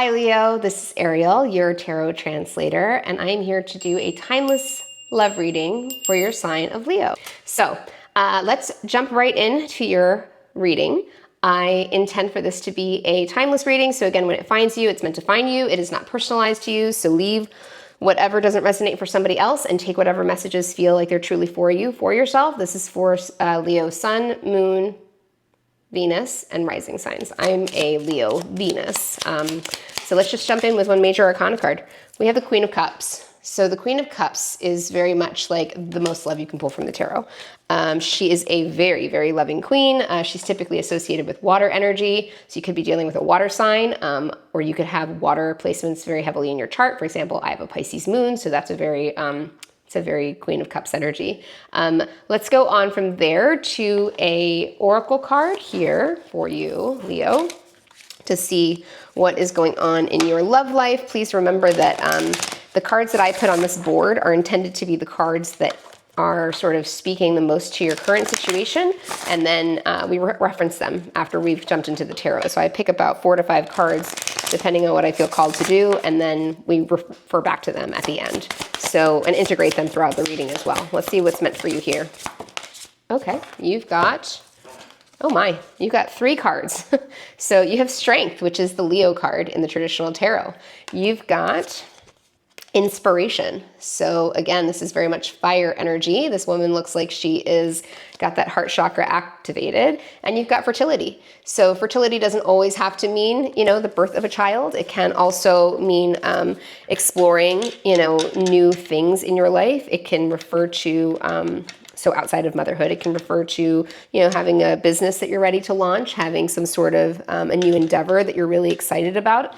Hi Leo, this is Ariel, your tarot translator, and I am here to do a timeless love reading for your sign of Leo. So let's jump right into your reading. I intend for this to be a timeless reading, so again, when it finds you, it's meant to find you. It is not personalized to you, so leave whatever doesn't resonate for somebody else and take whatever messages feel like they're truly for you, for yourself. This is for Leo Sun, Moon, Venus, and rising signs. I'm a Leo Venus. So let's just jump in with one major arcana card. We have the Queen of Cups. So the Queen of Cups is very much like the most love you can pull from the tarot. She is a very, very loving queen. She's typically associated with water energy. So you could be dealing with a water sign, or you could have water placements very heavily in your chart. For example, I have a Pisces moon, so that's a very it's a very Queen of Cups energy. Let's go on from there to a oracle card here for you, Leo, to see what is going on in your love life. Please remember that the cards that I put on this board are intended to be the cards that are sort of speaking the most to your current situation, and then we reference them after we've jumped into the tarot. So I pick about 4 to 5 cards, depending on what I feel called to do, and then we refer back to them at the end. So, and integrate them throughout the reading as well. Let's see what's meant for you here. Okay, you've got, oh my, you've got 3 cards. So you have Strength, which is the Leo card in the traditional tarot. You've got Inspiration. So again, this is very much fire energy. This woman looks like she is got that heart chakra activated. And you've got Fertility. So fertility doesn't always have to mean, you know, the birth of a child. It can also mean exploring, you know, new things in your life. It can refer to so outside of motherhood, it can refer to, you know, having a business that you're ready to launch, having some sort of a new endeavor that you're really excited about.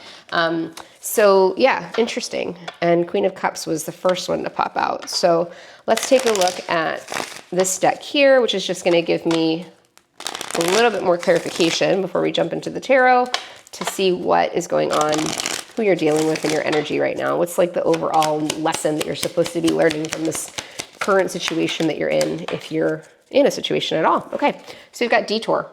So yeah, interesting. And Queen of Cups was the first one to pop out. So let's take a look at this deck here, which is just going to give me a little bit more clarification before we jump into the tarot to see what is going on, who you're dealing with in your energy right now. What's like the overall lesson that you're supposed to be learning from this current situation that you're in, if you're in a situation at all. Okay, so we've got Detour.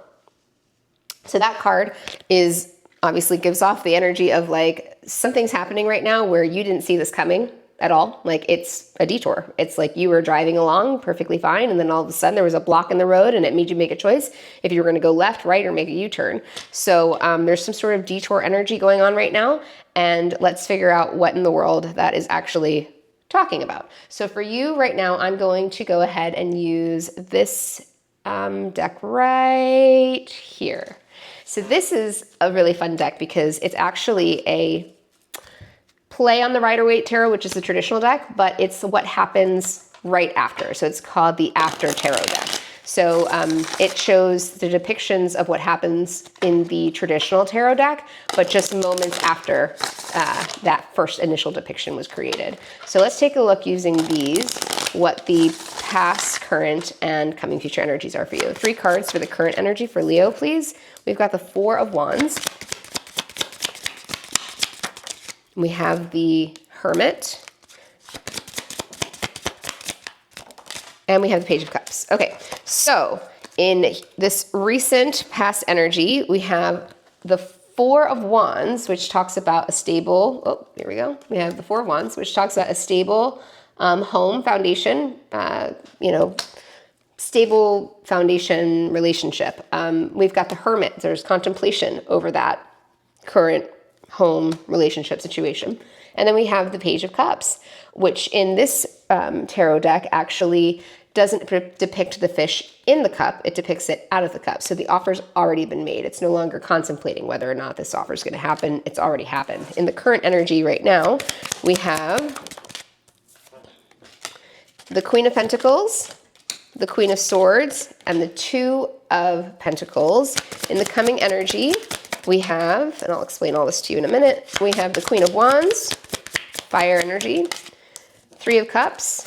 So that card is obviously gives off the energy of like something's happening right now where you didn't see this coming at all. Like it's a detour. It's like you were driving along perfectly fine, and then all of a sudden there was a block in the road and it made you make a choice if you were going to go left, right, or make a U-turn. So there's some sort of detour energy going on right now, and let's figure out what in the world that is actually talking about. So for you right now, I'm going to go ahead and use this deck right here. So this is a really fun deck because it's actually a play on the Rider-Waite Tarot, which is the traditional deck, but it's what happens right after. So it's called the After Tarot deck. So it shows the depictions of what happens in the traditional tarot deck, but just moments after that first initial depiction was created. So let's take a look using these, what the past, current, and coming future energies are for you. 3 cards for the current energy for Leo, please. We've got the 4 of Wands. We have the Hermit. And we have the Page of Cups. Okay, so in this recent past energy, we have the 4 of Wands, which talks about a stable, oh, here we go. We have the 4 of Wands, which talks about a stable home foundation, you know, stable foundation relationship. We've got the Hermit. There's contemplation over that current home relationship situation. And then we have the Page of Cups, which in this tarot deck actually doesn't depict the fish in the cup, it depicts it out of the cup. So the offer's already been made. It's no longer contemplating whether or not this offer is going to happen. It's already happened. In the current energy right now, we have the Queen of Pentacles, the Queen of Swords, and the 2 of Pentacles. In the coming energy, we have, and I'll explain all this to you in a minute, we have the Queen of Wands, fire energy, 3 of Cups,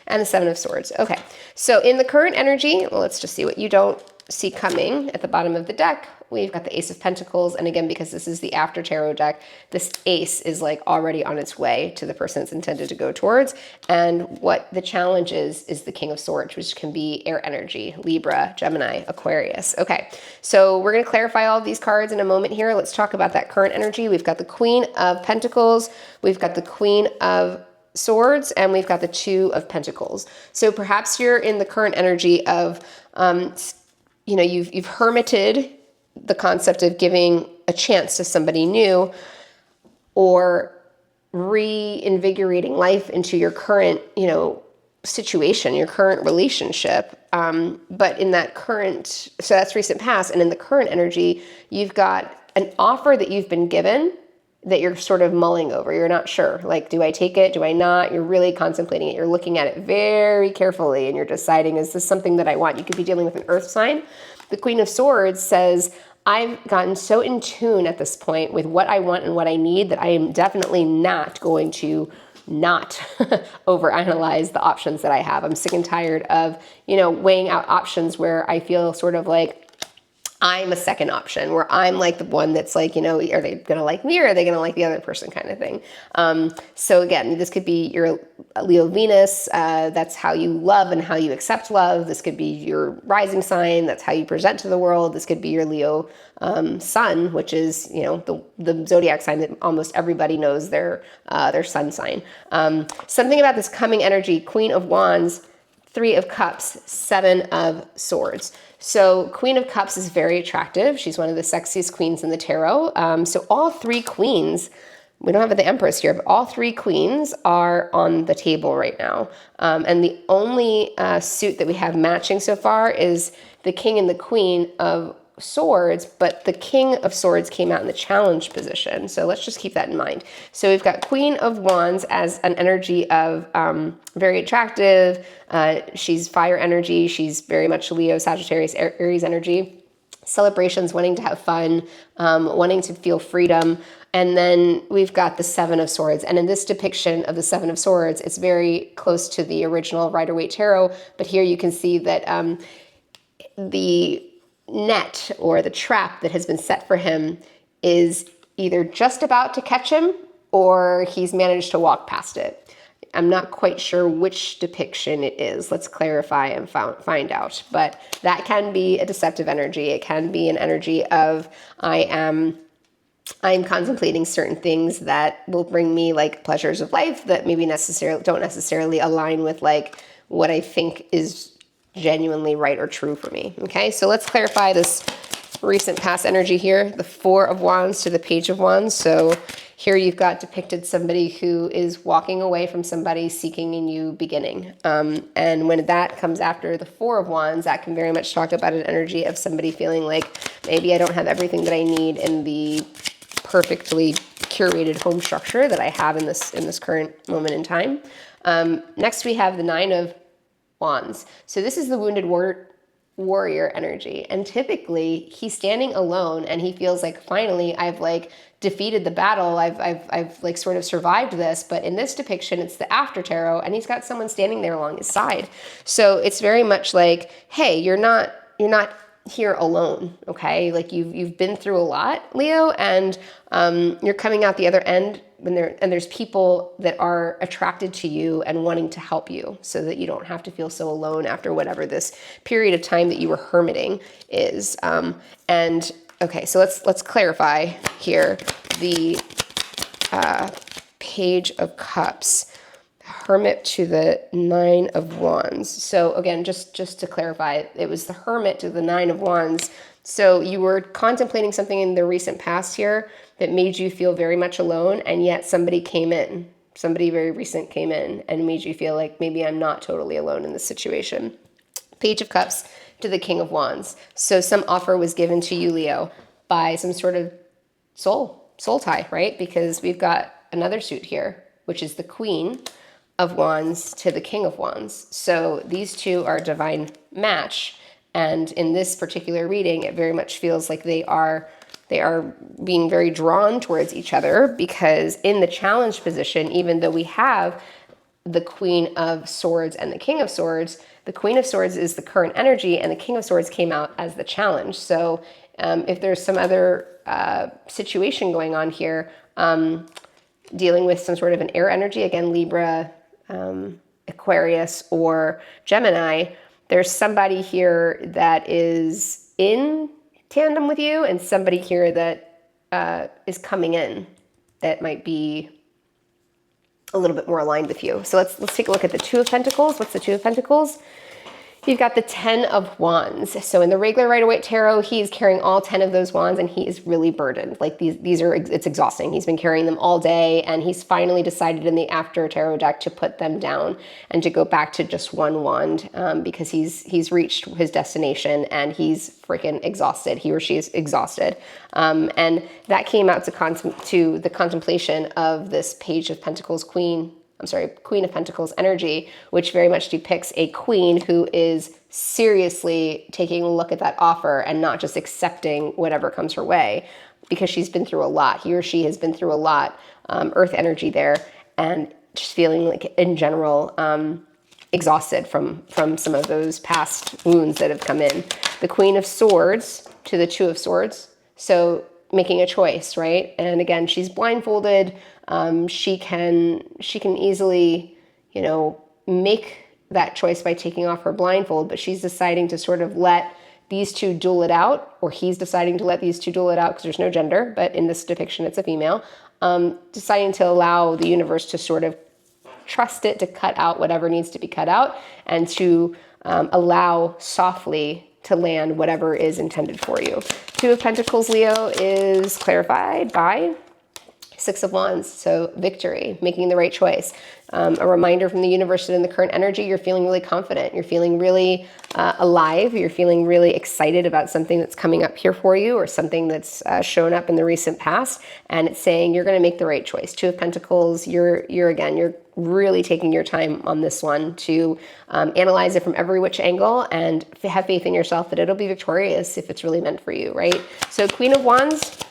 and the 7 of Swords. Okay, so in the current energy, well, let's just see what you don't see coming at the bottom of the deck, we've got the Ace of Pentacles. And again, because this is the after tarot deck, this ace is like already on its way to the person it's intended to go towards. And what the challenge is the King of Swords, which can be air energy, Libra, Gemini, Aquarius. Okay, so we're going to clarify all of these cards in a moment here. Let's talk about that current energy. We've got the Queen of Pentacles, we've got the Queen of Swords, and we've got the Two of Pentacles. So perhaps you're in the current energy of, you know, you've hermited the concept of giving a chance to somebody new, or reinvigorating life into your current, you know, situation, your current relationship. But in that current, so that's recent past, and in the current energy, you've got an offer that you've been given that you're sort of mulling over. You're not sure, like, do I take it? Do I not? You're really contemplating it. You're looking at it very carefully and you're deciding, is this something that I want? You could be dealing with an earth sign. The Queen of Swords says, I've gotten so in tune at this point with what I want and what I need that I am definitely not going to not overanalyze the options that I have. I'm sick and tired of, you know, weighing out options where I feel sort of like I'm a second option, where I'm like the one that's like, you know, are they going to like me or are they going to like the other person kind of thing. So again, this could be your Leo Venus. That's how you love and how you accept love. This could be your rising sign. That's how you present to the world. This could be your Leo sun, which is, you know, the zodiac sign that almost everybody knows their sun sign. Something about this coming energy, Queen of Wands, Three of Cups, Seven of Swords. So Queen of Cups is very attractive. She's one of the sexiest queens in the tarot. So all three queens, we don't have the Empress here, but all three queens are on the table right now. And the only suit that we have matching so far is the King and the Queen of Swords, but the King of Swords came out in the challenge position. So let's just keep that in mind. So we've got Queen of Wands as an energy of very attractive. She's fire energy. She's very much Leo, Sagittarius, Aries energy. Celebrations, wanting to have fun, wanting to feel freedom. And then we've got the Seven of Swords. And in this depiction of the Seven of Swords, it's very close to the original Rider-Waite Tarot. But here you can see that the net or the trap that has been set for him is either just about to catch him or he's managed to walk past it. I'm not quite sure which depiction it is. Let's clarify and find out. But that can be a deceptive energy. It can be an energy of I'm contemplating certain things that will bring me like pleasures of life that maybe don't necessarily align with like what I think is genuinely right or true for me. Okay, so let's clarify this recent past energy here, the Four of Wands to the Page of Wands. So here you've got depicted somebody who is walking away from somebody seeking a new beginning. And when that comes after the Four of Wands, that can very much talk about an energy of somebody feeling like maybe I don't have everything that I need in the perfectly curated home structure that I have in this current moment in time. Next we have the Nine of Wands. So this is the wounded warrior energy. And typically he's standing alone and he feels like, finally, I've like defeated the battle. I've like sort of survived this. But in this depiction, it's the after tarot and he's got someone standing there along his side. So it's very much like, hey, you're not here alone. Okay. Like you've been through a lot, Leo, and you're coming out the other end there's people that are attracted to you and wanting to help you so that you don't have to feel so alone after whatever this period of time that you were hermiting is. And okay, so let's clarify here the Page of Cups, Hermit to the Nine of Wands. So again, just to clarify, it was the Hermit to the Nine of Wands. So you were contemplating something in the recent past here that made you feel very much alone, and yet somebody very recent came in and made you feel like maybe I'm not totally alone in this situation. Page of Cups to the King of Wands. So some offer was given to you, Leo, by some sort of soul tie, right? Because we've got another suit here, which is the Queen of Wands to the King of Wands. So these two are a divine match. And in this particular reading, it very much feels like they are being very drawn towards each other, because in the challenge position, even though we have the Queen of Swords and the King of Swords. The Queen of Swords is the current energy, and the King of Swords came out as the challenge. So if there's some other situation going on here, dealing with some sort of an air energy, again, Libra, Aquarius, or Gemini, there's somebody here that is in tandem with you and somebody here that is coming in that might be a little bit more aligned with you. So let's take a look at the Two of Pentacles. What's the Two of Pentacles? You've got the 10 of Wands. So in the regular Rider-Waite Tarot, he's carrying all 10 of those wands and he is really burdened. Like it's exhausting. He's been carrying them all day and he's finally decided in the After Tarot deck to put them down and to go back to just one wand because he's reached his destination and he's freaking exhausted. He or she is exhausted. And that came out to the contemplation of this Page of Pentacles Queen of Pentacles energy, which very much depicts a queen who is seriously taking a look at that offer and not just accepting whatever comes her way because she's been through a lot. He or she has been through a lot, earth energy there, and just feeling like in general exhausted from some of those past wounds that have come in. The Queen of Swords to the Two of Swords. So making a choice, right? And again, she's blindfolded. She can easily, make that choice by taking off her blindfold, but she's deciding to sort of let these two duel it out, or he's deciding to let these two duel it out because there's no gender, but in this depiction, it's a female, deciding to allow the universe to sort of trust it to cut out whatever needs to be cut out and to allow softly to land whatever is intended for you. Two of Pentacles, Leo, is clarified by Six of Wands, so victory, making the right choice. A reminder from the universe that in the current energy, you're feeling really confident. You're feeling really alive. You're feeling really excited about something that's coming up here for you or something that's shown up in the recent past. And it's saying you're going to make the right choice. Two of Pentacles, you're really taking your time on this one to analyze it from every which angle and have faith in yourself that it'll be victorious if it's really meant for you, right? So Queen of Wands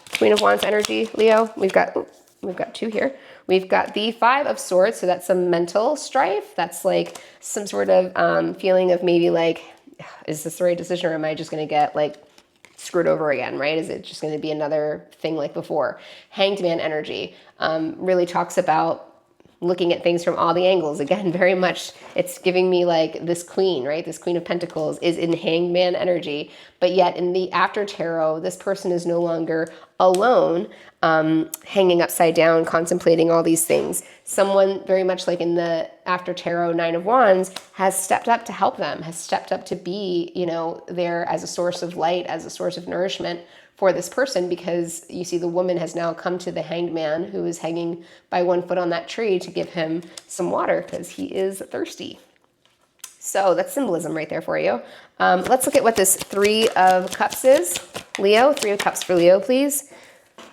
energy, Leo, we've got two here. We've got the Five of Swords, so that's some mental strife. That's like some sort of feeling of maybe like, is this the right decision or am I just going to get like screwed over again, right? Is it just going to be another thing like before? Hanged Man energy really talks about looking at things from all the angles. Again, very much it's giving me like this queen, right? This Queen of Pentacles is in Hanged Man energy, but yet in the After Tarot, this person is no longer alone, hanging upside down, contemplating all these things. Someone very much like in the After Tarot Nine of Wands has stepped up to help them, has stepped up to be, there as a source of light, as a source of nourishment for this person, because you see the woman has now come to the Hanged Man who is hanging by one foot on that tree to give him some water because he is thirsty. So that's symbolism right there for you. Let's look at what this Three of Cups is. Leo, Three of Cups for Leo, please.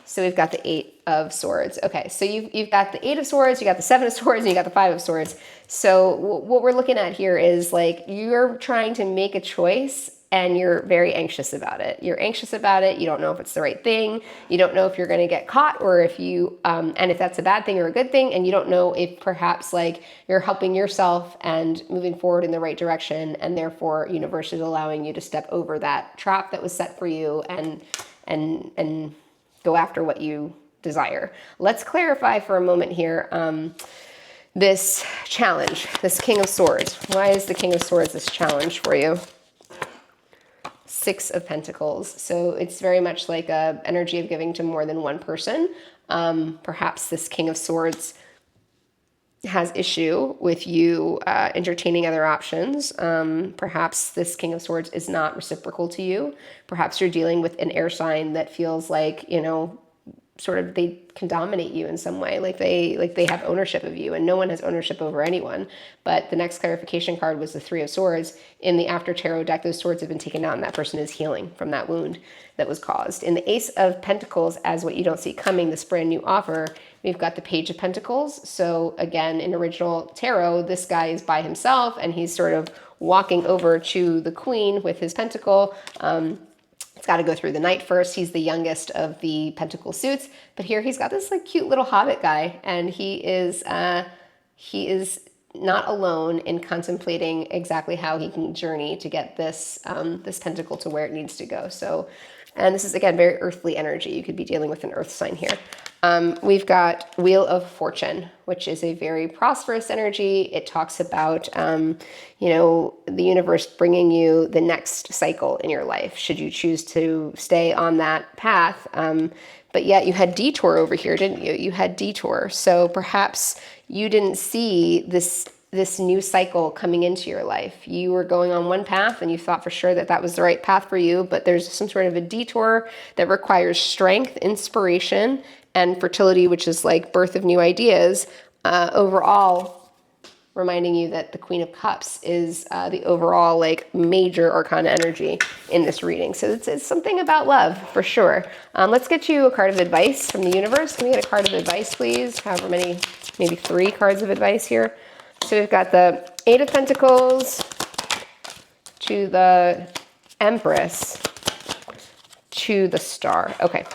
So we've got the Eight of Swords. Okay, so you've got the Eight of Swords, you got the Seven of Swords, and you got the Five of Swords. So what we're looking at here is like you're trying to make a choice and you're very anxious about it. You're anxious about it. You don't know if it's the right thing. You don't know if you're going to get caught or if you, and if that's a bad thing or a good thing. And you don't know if perhaps like you're helping yourself and moving forward in the right direction. And therefore universe is allowing you to step over that trap that was set for you and go after what you desire. Let's clarify for a moment here. This challenge, this King of Swords. Why is the King of Swords this challenge for you? Six of Pentacles. So it's very much like a energy of giving to more than one person. Perhaps this King of Swords has issue with you entertaining other options. Perhaps this King of Swords is not reciprocal to you. Perhaps you're dealing with an air sign that feels like, sort of they can dominate you in some way, like they have ownership of you, and no one has ownership over anyone. But the next clarification card was the Three of Swords. In the After Tarot deck, those swords have been taken out and that person is healing from that wound that was caused. In the Ace of Pentacles, as what you don't see coming, this brand new offer, we've got the Page of Pentacles. So again, in original tarot, this guy is by himself and he's sort of walking over to the Queen with his pentacle. It's got to go through the Knight first. He's the youngest of the Pentacle suits, but here he's got this like cute little hobbit guy, and he is not alone in contemplating exactly how he can journey to get this this pentacle to where it needs to go. So, and this is again very earthly energy. You could be dealing with an earth sign here. We've got Wheel of Fortune, which is a very prosperous energy. It talks about, you know, the universe bringing you the next cycle in your life, should you choose to stay on that path. But yet you had detour over here, didn't you? You had detour. So perhaps you didn't see this new cycle coming into your life. You were going on one path and you thought for sure that that was the right path for you, but there's some sort of a detour that requires strength, inspiration, and fertility, which is like birth of new ideas. Overall, reminding you that the Queen of Cups is the overall like major arcana energy in this reading. So it's something about love for sure. Let's get you a card of advice from the universe. Can we get a card of advice, please? However many, maybe 3 cards of advice here. So we've got the 8 of Pentacles to the Empress to the Star. Okay,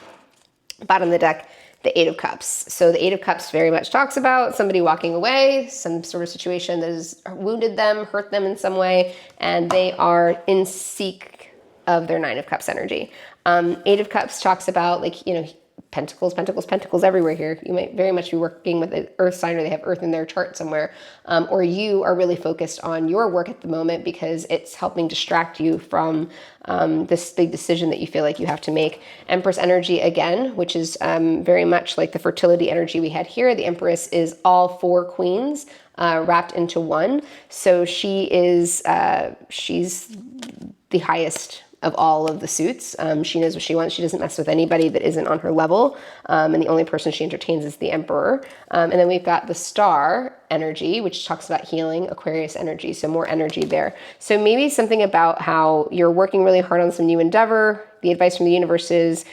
bottom of the deck, the 8 of Cups. So the 8 of Cups very much talks about somebody walking away, some sort of situation that has wounded them, hurt them in some way, and they are in seek of their 9 of Cups energy. 8 of Cups talks about, like, you know, pentacles, pentacles, pentacles everywhere here. You might very much be working with an earth sign, or they have earth in their chart somewhere. Or you are really focused on your work at the moment because it's helping distract you from this big decision that you feel like you have to make. Empress energy again, which is very much like the fertility energy we had here. The Empress is all 4 queens wrapped into one. So she is, she's the highest of all of the suits. She knows what she wants. She doesn't mess with anybody that isn't on her level. And the only person she entertains is the Emperor. And then we've got the Star energy, which talks about healing, Aquarius energy. So more energy there. So maybe something about how you're working really hard on some new endeavor. The advice from the universe is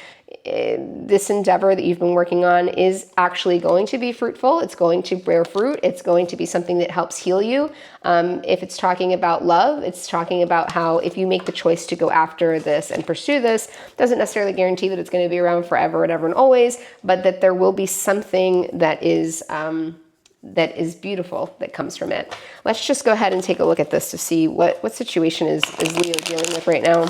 this endeavor that you've been working on is actually going to be fruitful. It's going to bear fruit. It's going to be something that helps heal you. If it's talking about love, it's talking about how if you make the choice to go after this and pursue this, doesn't necessarily guarantee that it's going to be around forever and ever and always, but that there will be something that is beautiful that comes from it. Let's just go ahead and take a look at this to see what situation is Leo dealing with right now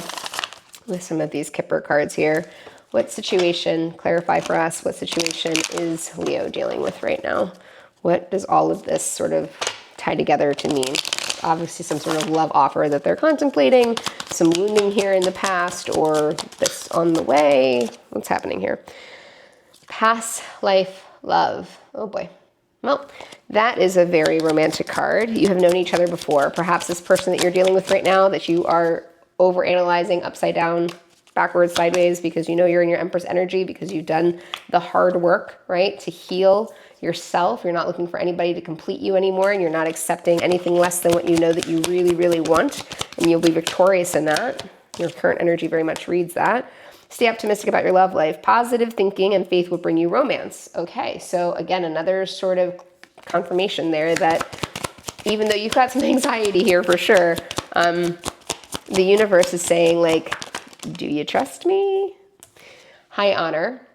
with some of these Kipper cards here. What situation, clarify for us, what situation is Leo dealing with right now? What does all of this sort of tie together to mean? Obviously some sort of love offer that they're contemplating, some wounding here in the past, or this on the way. What's happening here? Past life love. Oh boy. Well, that is a very romantic card. You have known each other before. Perhaps this person that you're dealing with right now that you are overanalyzing upside down, backwards, sideways, because you know you're in your Empress energy, because you've done the hard work, right, to heal yourself. You're not looking for anybody to complete you anymore, and you're not accepting anything less than what you know that you really, really want, and you'll be victorious in that. Your current energy very much reads that. Stay optimistic about your love life. Positive thinking and faith will bring you romance. Okay, so again, another sort of confirmation there that even though you've got some anxiety here for sure, the universe is saying, like, do you trust me? High honor.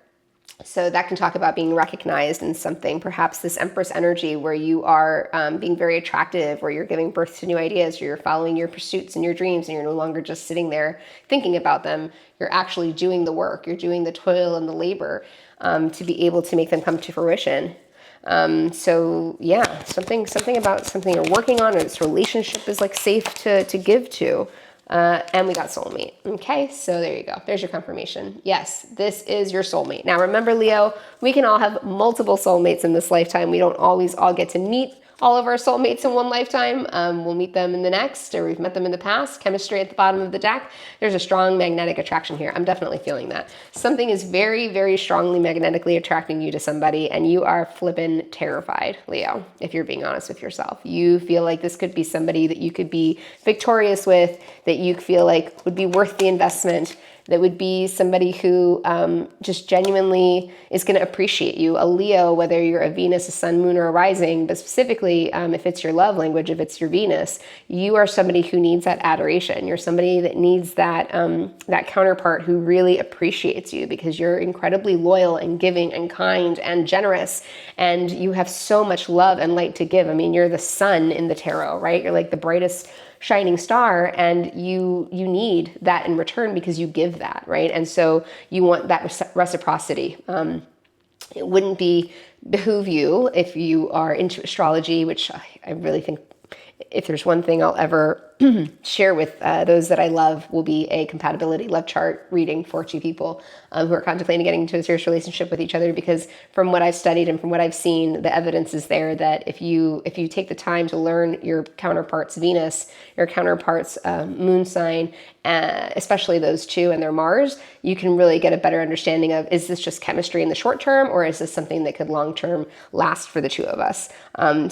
So that can talk about being recognized in something, perhaps this Empress energy where you are being very attractive, where you're giving birth to new ideas, or you're following your pursuits and your dreams, and you're no longer just sitting there thinking about them. You're actually doing the work. You're doing the toil and the labor to be able to make them come to fruition. So yeah, something about something you're working on, or this relationship is like safe to give to. And we got soulmate. Okay, so there you go. There's your confirmation. Yes, this is your soulmate. Now remember, Leo, we can all have multiple soulmates in this lifetime. We don't always all get to meet all of our soulmates in one lifetime. We'll meet them in the next, or we've met them in the past. Chemistry at the bottom of the deck. There's a strong magnetic attraction here. I'm definitely feeling that. Something is very, very strongly magnetically attracting you to somebody, and you are flippin' terrified, Leo, if you're being honest with yourself. You feel like this could be somebody that you could be victorious with, that you feel like would be worth the investment, that would be somebody who just genuinely is going to appreciate you. A Leo, whether you're a Venus, a sun, moon, or a rising, but specifically if it's your love language, if it's your Venus, you are somebody who needs that adoration. You're somebody that needs that, that counterpart who really appreciates you, because you're incredibly loyal and giving and kind and generous, and you have so much love and light to give. I mean, you're the sun in the tarot, right? You're like the brightest shining star, and you need that in return because you give that, right? And so you want that reciprocity. It wouldn't behoove you if you are into astrology, which I really think if there's one thing I'll ever share with those that I love, will be a compatibility love chart reading for two people who are contemplating getting into a serious relationship with each other. Because from what I've studied and from what I've seen, the evidence is there that if you take the time to learn your counterpart's Venus, your counterpart's moon sign, especially those two and their Mars, you can really get a better understanding of, is this just chemistry in the short term, or is this something that could long term last for the two of us?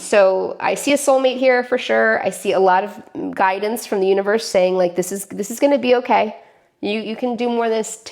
So I see a soulmate here for sure. I see a lot of guidance from the universe saying, like, this is going to be okay. You can do more than this.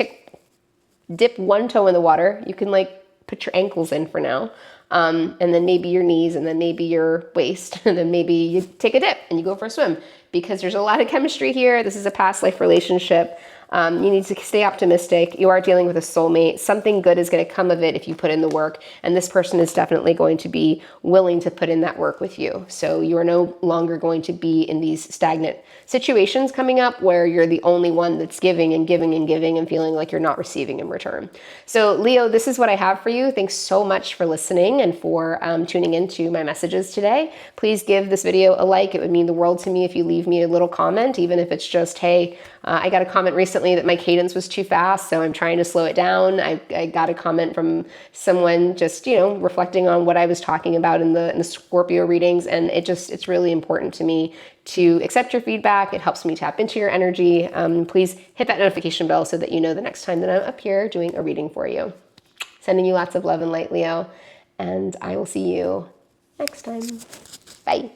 Dip one toe in the water. You can like put your ankles in for now. And then maybe your knees, and then maybe your waist, and then maybe you take a dip and you go for a swim, because there's a lot of chemistry here. This is a past life relationship. You need to stay optimistic. You are dealing with a soulmate. Something good is going to come of it if you put in the work, and this person is definitely going to be willing to put in that work with you. So you are no longer going to be in these stagnant situations coming up where you're the only one that's giving and giving and giving and feeling like you're not receiving in return. So Leo, this is what I have for you. Thanks so much for listening and for tuning into my messages today. Please give this video a like. It would mean the world to me if you leave me a little comment, even if it's just, hey, I got a comment recently that my cadence was too fast, so I'm trying to slow it down. I got a comment from someone just, reflecting on what I was talking about in the Scorpio readings, and it's really important to me to accept your feedback. It helps me tap into your energy. Please hit that notification bell so that you know the next time that I'm up here doing a reading for you. Sending you lots of love and light, Leo, and I will see you next time. Bye.